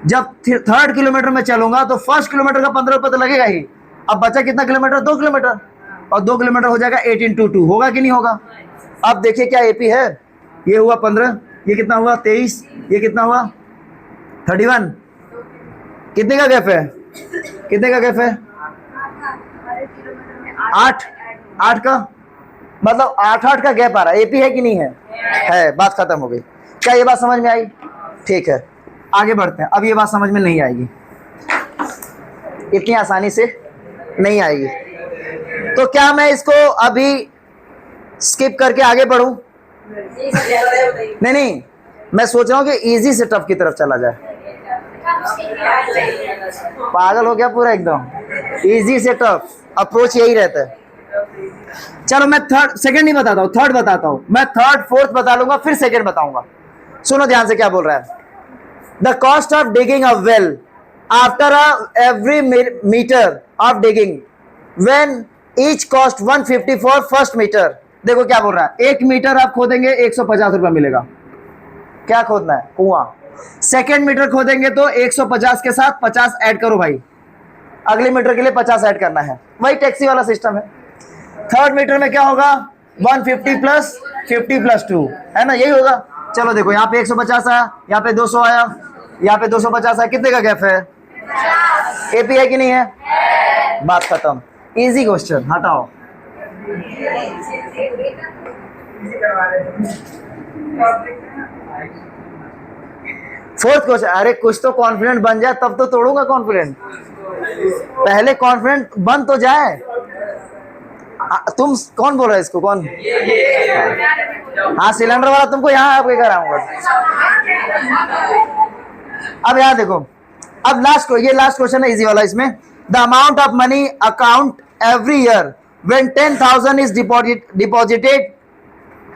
जब थर्ड किलोमीटर में चलूंगा तो फर्स्ट किलोमीटर का 15 रुपए तो लगेगा ही। अब बचा कितना किलोमीटर? 2 किलोमीटर, और 2 किलोमीटर हो जाएगा 8 × 2, होगा कि नहीं होगा? अब देखिए क्या एपी है, ये हुआ 15, ये कितना हुआ? 23, ये कितना हुआ? 31। कितने का गैप है? कितने का गैप है? 8 का, मतलब 8 का गैप आ रहा है। एपी है कि नहीं है? है। बात खत्म हो गई। क्या ये बात समझ में आई? ठीक है, आगे बढ़ते हैं। अब ये बात समझ में नहीं आएगी, इतनी आसानी से नहीं आएगी, तो क्या मैं इसको अभी स्किप करके आगे बढ़ूं? नहीं, मैं सोच रहा हूं कि इजी से टफ की तरफ चला जाए। पागल हो गया पूरा एकदम। इजी से टफ अप्रोच यही रहता है। चलो मैं सेकंड नहीं बताता हूं, थर्ड बताता हूं। मैं थर्ड फोर्थ बता लूंगा, फिर सेकंड बताऊंगा। सुनो ध्यान से क्या बोल रहा है। The cost of digging a well after every metre of digging when each cost 150 for first metre. देखो क्या बोल रहा है, 1 मीटर आप खोदेंगे 150 रुपया मिलेगा। क्या खोदना है? कुआं। सेकेंड मीटर खोदेंगे तो 150 के साथ 50 ऐड करो भाई, अगले मीटर के लिए 50 ऐड करना है। वही टैक्सी वाला सिस्टम है। थर्ड मीटर में क्या होगा? 150 प्लस 50 प्लस 2, है ना? यही होगा। चलो देखो, यहाँ पे 150 आया, यहाँ पे 200 आया, यहाँ पे 250 आया, कितने का गैप है? एपी है कि नहीं है? बात खत्म। इजी क्वेश्चन, हटाओ। फोर्थ क्वेश्चन, अरे कुछ तो कॉन्फिडेंट बन जाए तब तो तोड़ूंगा कॉन्फिडेंट। पहले कॉन्फिडेंट बन तो जाए। तुम कौन बोल रहा है इसको? कौन? हाँ, सिलेंडर वाला तुमको यहाँ आपके घर आऊंगा। अब यहाँ देखो, अब ये लास्ट क्वेश्चन है इजी वाला। इसमें the amount of money account every year when 10,000 is deposited,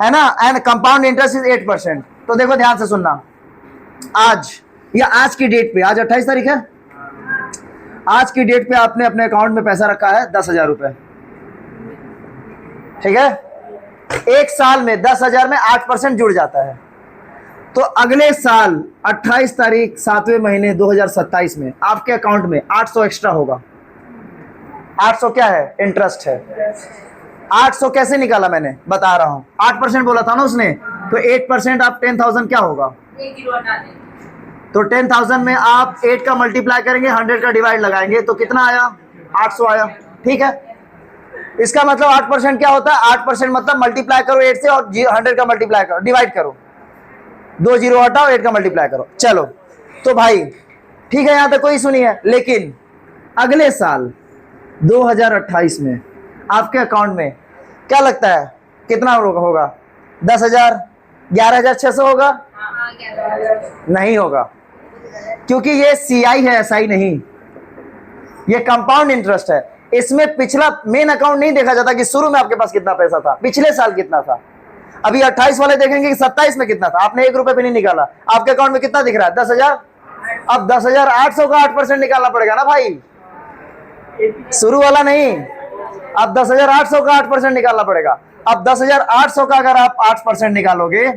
है ना, एंड कंपाउंड इंटरेस्ट इज 8%। तो देखो ध्यान से सुनना, आज की डेट पे, आज 28 तारीख है, आज की डेट पे आपने अपने अकाउंट में पैसा रखा है 10,000 रुपए, ठीक है? एक साल में 10,000 में 8% जुड़ जाता है। तो अगले साल 28 तारीख 7वें महीने 2027 में आपके अकाउंट में 800 एक्स्ट्रा होगा। 800 क्या है? इंटरेस्ट है। 800 कैसे निकाला मैंने? बता रहा हूं। 8% बोला था ना उसने, तो 8% आप 10,000 क्या होगा? तो 10,000 में आप 8 का मल्टीप्लाई करेंगे, 100 का डिवाइड लगाएंगे, तो कितना आया? 800 आया। ठीक है, इसका मतलब 8% क्या होता है? 8% मतलब मल्टीप्लाई करो 8 से और 100 का मल्टीप्लाई करो, डिवाइड करो, 2 जीरो हटाओ, 8 का मल्टीप्लाई करो। चलो तो भाई ठीक है, यहां तक कोई सुनी है। लेकिन अगले साल 2028 में आपके अकाउंट में क्या लगता है कितना होगा? 10,000, 11,600 होगा, हाँ, 11। नहीं होगा, क्योंकि ये सीआई है, एसआई नहीं, ये कंपाउंड इंटरेस्ट है। इसमें पिछला मेन अकाउंट नहीं देखा जाता कि शुरू में आपके पास कितना पैसा था, पिछले साल कितना था। अभी 28 वाले देखेंगे कि 27 में कितना था, आपने 1 रुपए भी नहीं निकाला, आपके अकाउंट में कितना दिख रहा है, 10,000। अब 10,800 का 8% निकालना पड़ेगा ना भाई, शुरू वाला नहीं। अब 10,800 का 8% निकालना पड़ेगा। अब 10,800 का अगर आप 8% निकालोगे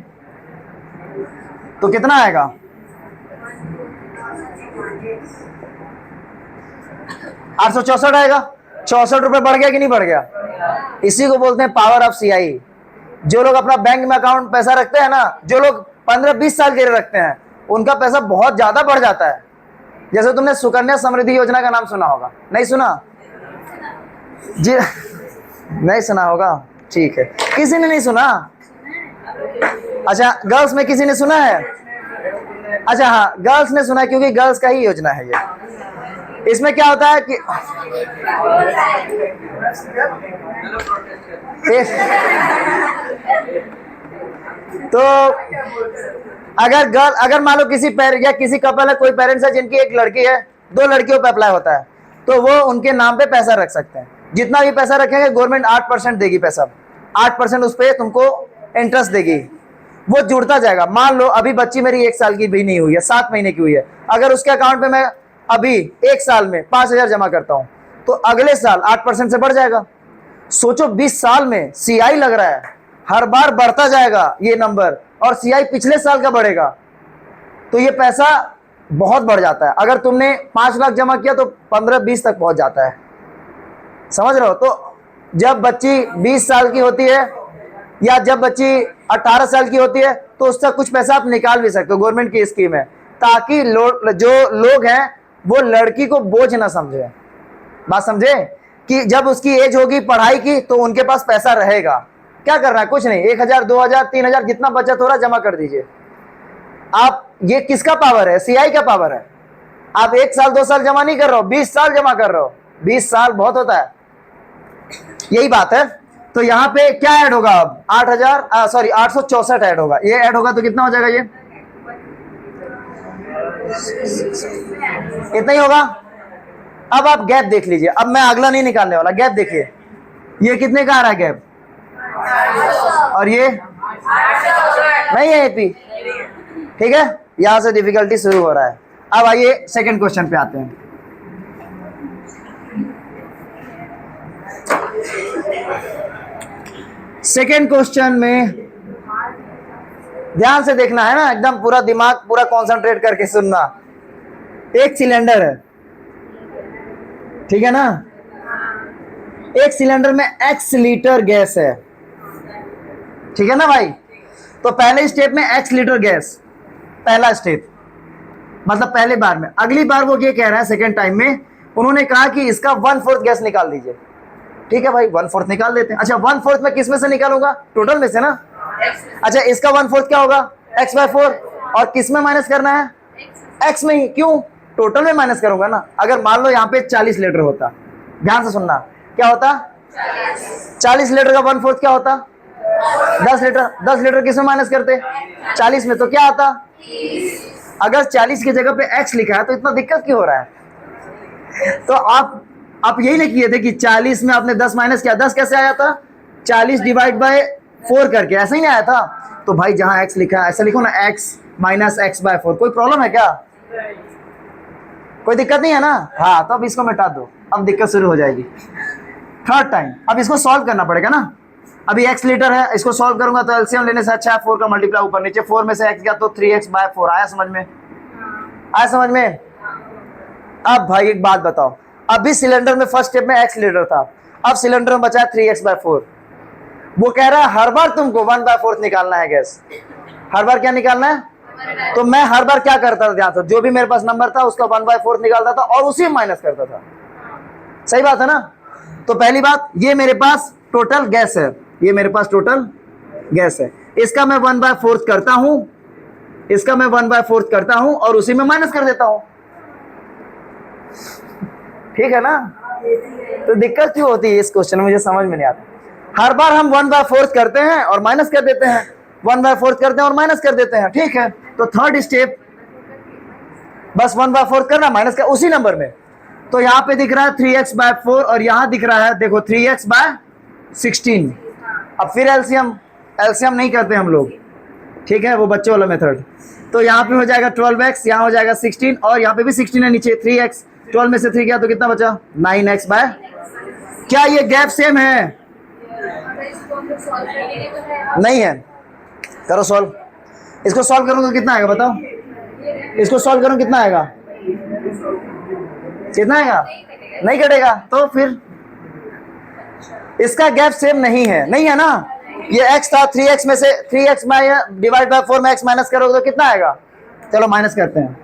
तो कितना आएगा, 864 आएगा। 64 रुपए बढ़ गया कि नहीं बढ़ गया? इसी को बोलते हैं पावर ऑफ सीआई। जो लोग अपना बैंक में अकाउंट पैसा रखते हैं ना, जो लोग 15-20 साल के लिए रखते हैं, उनका पैसा बहुत ज्यादा बढ़ जाता है। जैसे तुमने सुकन्या समृद्धि योजना का नाम सुना होगा, नहीं सुना जी? नहीं सुना होगा, ठीक है, किसी ने नहीं सुना? अच्छा, गर्ल्स में किसी ने सुना है? अच्छा हाँ, गर्ल्स ने सुना है, क्योंकि गर्ल्स का ही योजना है ये। इसमें क्या होता है कि तो अगर मान लो किसी कपल है, कोई पेरेंट्स है जिनकी एक लड़की है, 2 लड़कियों पे अप्लाई होता है, तो वो उनके नाम पे पैसा रख सकते हैं। जितना भी पैसा रखेंगे गवर्नमेंट 8% देगी पैसा, 8% उस पे तुमको इंटरेस्ट देगी, वो जुड़ता जाएगा। मान लो अभी बच्ची मेरी 1 साल की भी नहीं हुई है, 7 महीने की हुई है, अगर उसके अकाउंट में मैं अभी 1 साल में 5,000 जमा करता हूं, तो अगले साल 8% से बढ़ जाएगा। सोचो 20 साल में सीआई लग रहा है, हर बार बढ़ता जाएगा ये नंबर, और सीआई पिछले साल का बढ़ेगा, तो ये पैसा बहुत बढ़ जाता है। अगर तुमने 5 लाख जमा किया तो 15-20 तक पहुंच जाता है, समझ रहे हो? तो जब बच्ची 20 साल की होती है या जब बच्ची 18 साल की होती है, तो उसका कुछ पैसा आप निकाल भी सकते हो, गवर्नमेंट की स्कीम है, ताकि जो लोग हैं वो लड़की को बोझ ना समझे। बात समझे कि जब उसकी एज होगी पढ़ाई की तो उनके पास पैसा रहेगा। क्या करना है? कुछ नहीं, 1,000, 2,000, 3,000 जितना बचत हो रहा जमा कर दीजिए आप। ये किसका पावर है? सीआई का पावर है। आप 1 साल 2 साल जमा नहीं कर रहे हो, 20 साल जमा कर रहे हो। 20 साल बहुत होता है, यही बात है। तो यहाँ पे क्या ऐड होगा अब? 864 ऐड होगा। ये ऐड होगा तो कितना हो जाएगा? ये इतना ही होगा। अब आप गैप देख लीजिए, अब मैं अगला नहीं निकालने वाला, गैप देखिए, ये कितने का आ रहा है गैप, और ये नहीं है एपी, ठीक है। यहां से डिफिकल्टी शुरू हो रहा है। अब आइए सेकंड क्वेश्चन पे आते हैं। सेकंड क्वेश्चन में ध्यान से देखना है ना, एकदम पूरा दिमाग पूरा कंसंट्रेट करके सुनना। एक सिलेंडर है, ठीक है ना, एक सिलेंडर में x लीटर गैस है, ठीक है ना भाई। तो पहले स्टेप में x लीटर गैस, पहला स्टेप मतलब पहले बार में। अगली बार वो ये कह रहा है, सेकेंड टाइम में उन्होंने कहा कि इसका 1/4 गैस निकाल दीजिए। ठीक है भाई, 1/4 निकाल देते हैं। अच्छा, 1/4 में किस में से निकालूंगा? टोटल में से ना। अच्छा, इसका 1/4 क्या होगा? x/4। और किस में माइनस करना है? x में ही। क्यों? टोटल में माइनस करूंगा ना। अगर मान लो यहाँ पे 40 लीटर होता, ध्यान से सुनना, क्या होता? 40 लीटर का 1/4 क्या होता? 10 लीटर। 10 लीटर किस में माइनस करते? 40 में, तो क्या आता? अगर 40 की जगह पे x लिखा है तो इतना दिक्कत क्यों हो रहा है? तो आप यही नहीं किए थे कि 40 में आपने 10 माइनस किया, 10 कैसे आया था? 40 डिवाइड बाय 4 करके, ऐसा ही नहीं आया था। तो भाई जहां x लिखा है ऐसा लिखो ना, x माइनस x/4। कोई प्रॉब्लम है क्या? कोई दिक्कत नहीं है ना? हाँ, तो अब इसको मिटा दो, अब दिक्कत शुरू हो जाएगी। थर्ड टाइम अब इसको सॉल्व करना पड़ेगा ना। अभी x लीटर है, इसको सॉल्व करूंगा तो एलसीएम लेने से अच्छा है 4 का मल्टीप्लाई ऊपर नीचे, 4 में से x गया तो 3x/4। आया समझ में? आया समझ में? अब भाई एक बात बताओ, अभी सिलेंडर में फर्स्ट स्टेप में x लीटर था, अब सिलेंडर में बचा है 3x/4। वो कह रहा है हर बार तुमको 1/4 निकालना है गैस। हर बार क्या निकालना है? तो मैं हर बार क्या करता था? ध्यान से, जो भी मेरे पास नंबर था उसका 1/4 निकालता था और उसी में माइनस करता था। सही बात है ना? तो पहली बात, ये मेरे पास टोटल गैस है, ये मेरे पास टोटल गैस है, इसका मैं 1/4 करता हूं, इसका मैं 1/4 करता हूं और उसी में माइनस कर देता हूं। ठीक है ना? तो दिक्कत क्यों होती है इस क्वेश्चन में? मुझे समझ में नहीं आता। हर बार हम 1/4 करते हैं और माइनस कर देते हैं। 1/4 करते हैं और माइनस कर देते हैं, ठीक है। तो थर्ड स्टेप बस 1/4 करना, माइनस का उसी नंबर में। तो यहाँ पे दिख रहा है 3x/4 और यहाँ दिख रहा है देखो 3x/16। अब फिर एलसीएम नहीं करते हम लोग, ठीक है, वो बच्चे वाला मेथड। तो यहाँ पे हो जाएगा 12x, यहाँ हो जाएगा 16 और यहाँ पे भी 16 है नीचे। 3x 12 में से 3 गया तो कितना बचा 9x बाय। क्या ये गैप सेम है? इसको हम लोग सॉल्व करेंगे तो है नहीं है। करो सॉल्व। इसको सॉल्व करूंगा तो कितना आएगा बताओ? इसको सॉल्व करूँ कितना आएगा? कितना आएगा? नहीं कटेगा। तो फिर इसका गैप सेम नहीं है, नहीं है ना। ये x था, 3x में से 3x डिवाइड बाय 4 में x माइनस करोगे तो कितना आएगा? चलो माइनस करते हैं।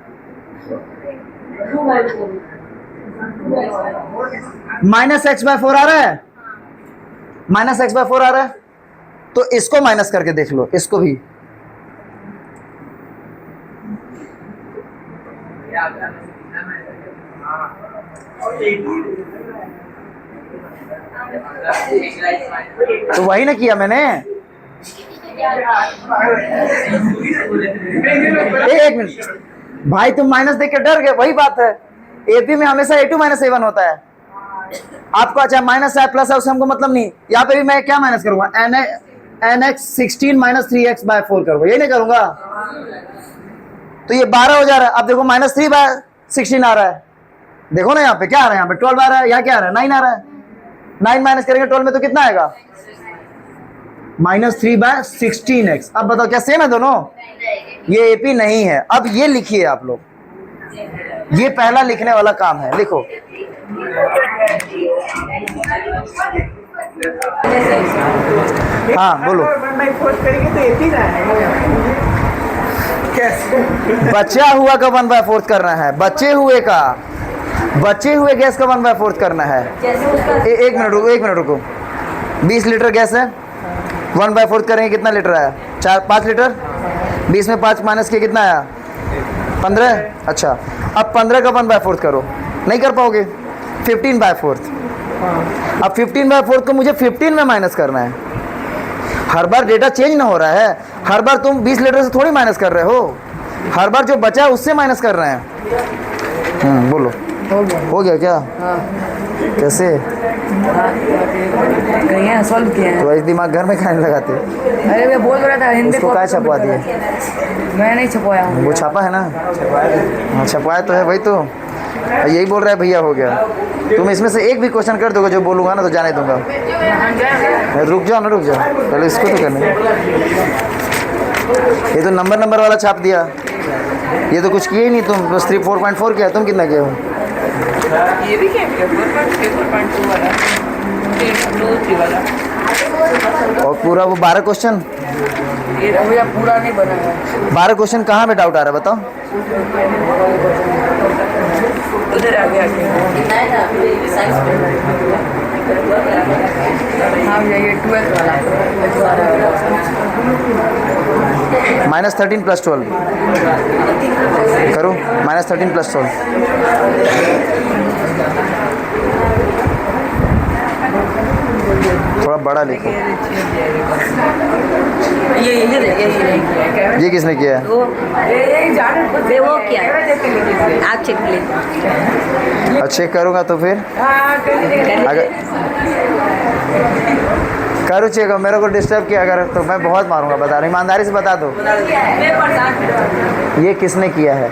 -x/4 आ रहा है, -x/4 आ रहा है। तो इसको माइनस करके देख लो, इसको भी। तो वही ना किया मैंने। एक मिनट भाई, तुम माइनस देख के डर गए, वही बात है। एपी में हमेशा a2 - a1 होता है। आपको अच्छा माइनस है प्लस है उससे हमको मतलब नहीं। यहाँ पे भी मैं क्या माइनस करूंगा? nx 16 - 3x/4 करूंगा, यही नहीं करूंगा। तो ये 12 हो जा रहा है। अब देखो -3/16 आ रहा है। देखो ना यहाँ पे क्या आ रहा है, यहाँ पे 12 आ रहा है, यहाँ क्या आ रहा है 9 आ रहा है। 9 माइनस करेंगे 12 में तो कितना आएगा? -3/16x। अब बताओ क्या सेम है दोनों? ये एपी नहीं है। अब ये लिखिए आप लोग, ये पहला लिखने वाला काम है, लिखो। हाँ बोलो। बचा हुआ का 1/4 करना है, बचे हुए गैस का 1/4 करना है। एक मिनट रुको। 20 लीटर गैस है, 1/4 करेंगे कितना लीटर आया? 5 लीटर। 20 में 5 माइनस किया कितना आया? 15। अच्छा, अब 15 का 1/4 करो, नहीं कर पाओगे। 15/4। अब 15/4 को मुझे 15 में माइनस करना है। हर बार डेटा चेंज ना हो रहा है, हर बार तुम 20 लीटर से थोड़ी माइनस कर रहे हो, हर बार जो बचा है उससे माइनस कर रहे हैं। बोलो हो गया क्या? कैसे? सॉल्व किया है। तो इस दिमाग घर में खाने लगाते? अरे मैं बोल रहा था हिंदी उसको क्या छपवा दिए? मैं नहीं छपवाया हूँ। वो छापा है ना? हाँ छपवाया तो है, वही तो यही बोल रहा है भैया हो गया। तुम इसमें से एक भी क्वेश्चन कर दोगे जो बोलूंगा ना तो जाने दूंगा। रुक जाओ ना, रुक जाओ पहले इसको तो करने। ये तो नंबर वाला छाप दिया, ये तो कुछ किए ही नहीं तुम। बस 4.4 किया, तुम कितना किया हो? ये भी क्या 4.2 वाला, 2 वाला। और पूरा वो 12 क्वेश्चन, ये भैया पूरा नहीं बना है। 12 क्वेश्चन कहाँ पे डाउट आ रहा है बताओ? उधर आगे हाँ भैया ये 12 वाला -13 + 12 करो। -13 + 12 थोड़ा बड़ा लिखो। ये किसने किया है? वो क्या है? आप चेक लीजिए। और चेक करूँगा तो फिर अगर करूँ चेक मेरे को डिस्टर्ब किया अगर तो मैं बहुत मारूंगा। बता रहा, ईमानदारी से बता दो ये किसने किया है?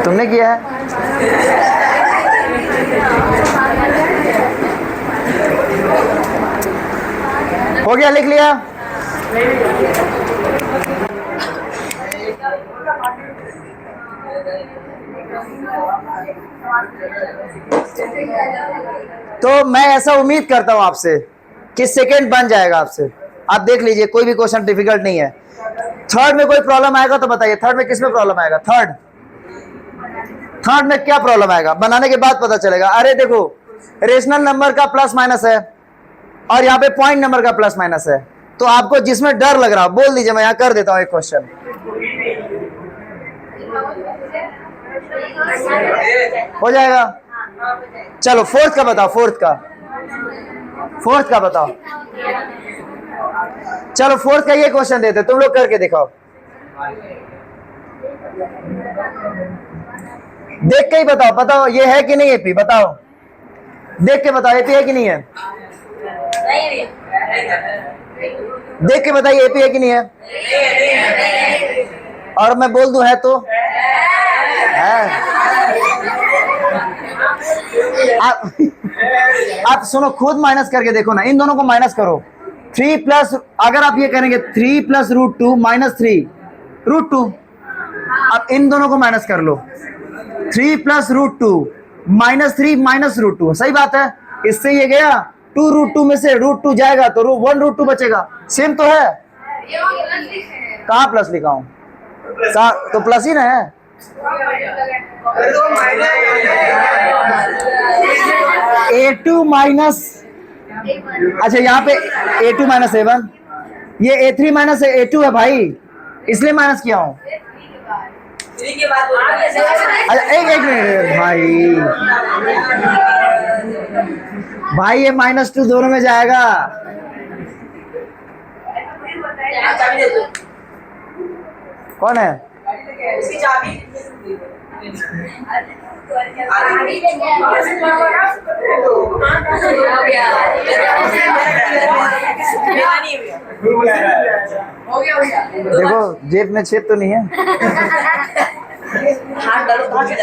तुमने किया है? हो गया, लिख लिया? तो मैं ऐसा उम्मीद करता हूं आपसे कि सेकंड बन जाएगा आपसे। आप देख लीजिए, कोई भी क्वेश्चन डिफिकल्ट नहीं है। थर्ड में कोई प्रॉब्लम आएगा तो बताइए। थर्ड में किस में प्रॉब्लम आएगा? थर्ड में क्या प्रॉब्लम आएगा? बनाने के बाद पता चलेगा। अरे देखो, रेशनल नंबर का प्लस माइनस है और यहाँ पे पॉइंट नंबर का प्लस माइनस है। तो आपको जिसमें डर लग रहा हो बोल दीजिए, मैं यहाँ कर देता हूँ एक क्वेश्चन। हो जाएगा। चलो फोर्थ का बताओ। फोर्थ का बताओ। चलो फोर्थ का ये क्वेश्चन देते, तुम लोग करके दिखाओ, देख के ही बताओ, बताओ ये है कि नहीं एपी, बताओ देख के बताओ एपी है कि नहीं है, देख के बताइए एपी है कि नहीं है, और मैं बोल दूं है तो है। आप सुनो, खुद माइनस करके देखो ना, इन दोनों को माइनस करो। 3 प्लस, अगर आप ये करेंगे 3 प्लस √2 माइनस 3 √2, अब इन दोनों को माइनस कर लो। 3 प्लस √2 माइनस 3 माइनस √2, सही बात है। इससे ये गया 2 √2 में से √2 जाएगा तो 1 √2 बचेगा, सेम तो है। कहाँ प्लस लिखा हूं, तो प्लस ही ना है। A2 माइनस, अच्छा यहाँ पे A2 माइनस A1, ये A3 माइनस A2 है भाई, इसलिए माइनस किया हूं। अच्छा एक मिनट भाई ये -2 दोनों में जाएगा। कौन है? देखो जेब में छेद तो नहीं है।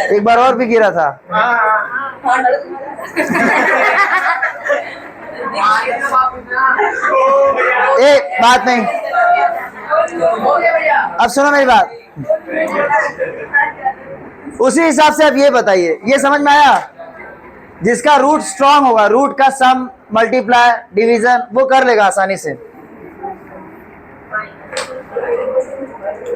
एक बार और भी गिरा था। बात नहीं, अब सुनो मेरी बात, उसी हिसाब से अब ये बताइए, ये समझ में आया? जिसका रूट स्ट्रांग होगा, रूट का सम मल्टीप्लाई डिवीजन वो कर लेगा आसानी से।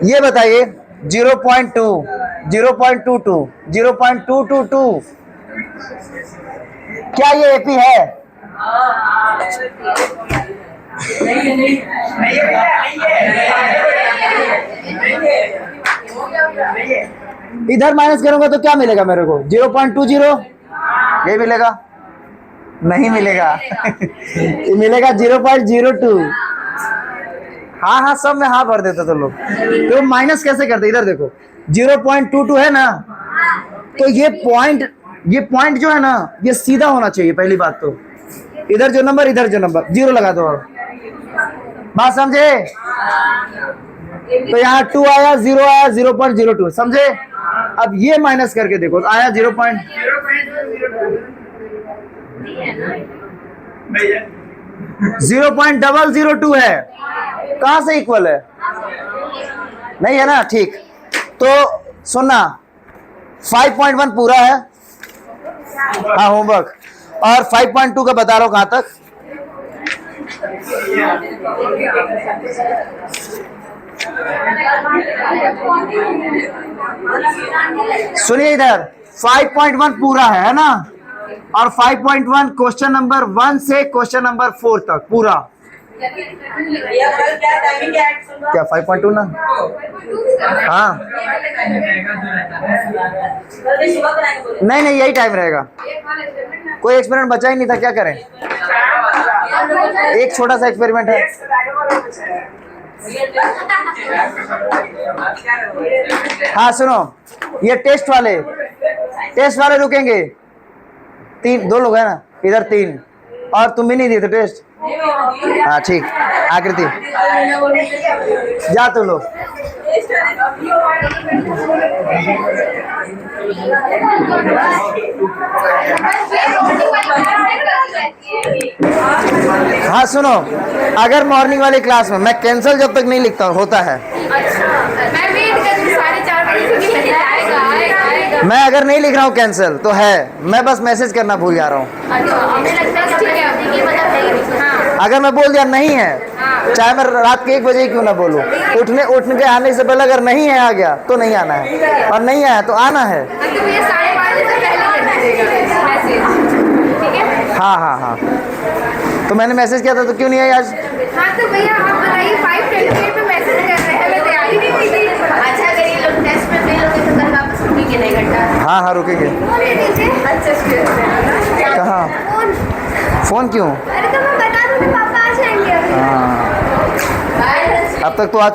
ये बताइए 0.2 0.22 0.222 क्या ये एपी है? इधर माइनस करूंगा तो क्या मिलेगा मेरे को? 0.20 ये मिलेगा? नहीं मिलेगा। ये मिलेगा 0.02। हाँ हाँ सब में हाँ भर देते तो लोग। तो माइनस कैसे करते? इधर देखो 0.22 है ना, तो ये पॉइंट जो है ना ये सीधा होना चाहिए। पहली बात तो इधर जो नंबर इधर जो नंबर 0 लगा दो। बात समझे? तो यहाँ 2 आया, 0 आया, 0.02 समझे? अब ये माइनस करके देखो तो आया 0.002 है। कहां से इक्वल है? नहीं है ना, ठीक। तो सुनना 5.1 पूरा है, हाँ होमवर्क, और 5.2 का बता रहा हूं कहां तक। सुनिए इधर 5.1 पूरा है ना, और 5.1 क्वेश्चन नंबर 1 से क्वेश्चन नंबर 4 तक पूरा। क्या 5.2 ना? हाँ नहीं यही टाइम रहेगा। कोई एक्सपेरिमेंट बचा ही नहीं था, क्या करें? एक छोटा सा एक्सपेरिमेंट है। हाँ सुनो, ये टेस्ट वाले रुकेंगे। 2 लोग है ना, इधर 3, और तुम भी नहीं दिए थे टेस्ट। हाँ ठीक, आकृति जा तुम लोग। हाँ सुनो, अगर मॉर्निंग वाली क्लास में मैं कैंसल जब तक नहीं लिखता होता है, मैं वेट कर रही हूं 4:30 बजे से, आएगा। मैं अगर नहीं लिख रहा हूँ कैंसिल तो है, मैं बस मैसेज करना भूल जा रहा हूँ। अच्छा हमें लगता है ठीक है, ये मतलब है। हाँ अगर मैं बोल दिया नहीं है, चाहे मैं रात के 1 बजे ही क्यों ना बोलूँ, उठने के आने से पहले अगर नहीं है आ गया तो नहीं आना है, और नहीं आया तो आना है। तो भैया 12:30 से पहले करना पड़ेगा मैसेज, ठीक है? हाँ तो मैंने मैसेज किया था तो क्यों नहीं आई आज? हाँ तो भैया आप बताइए 5:28 पे मैसेज कर रहे हैं, मैं तैयारी नहीं हुई थी। अच्छा अगर ये लोग टेस्ट में फेल हो गए तो कल वापस रुकेंगे नहीं घंटा? हाँ रुकेंगे। अच्छा कहाँ? फोन क्यों? अरे तो मैं बता दूँ, पापा आ जाएंगे अभी। हाँ अब तक तो आ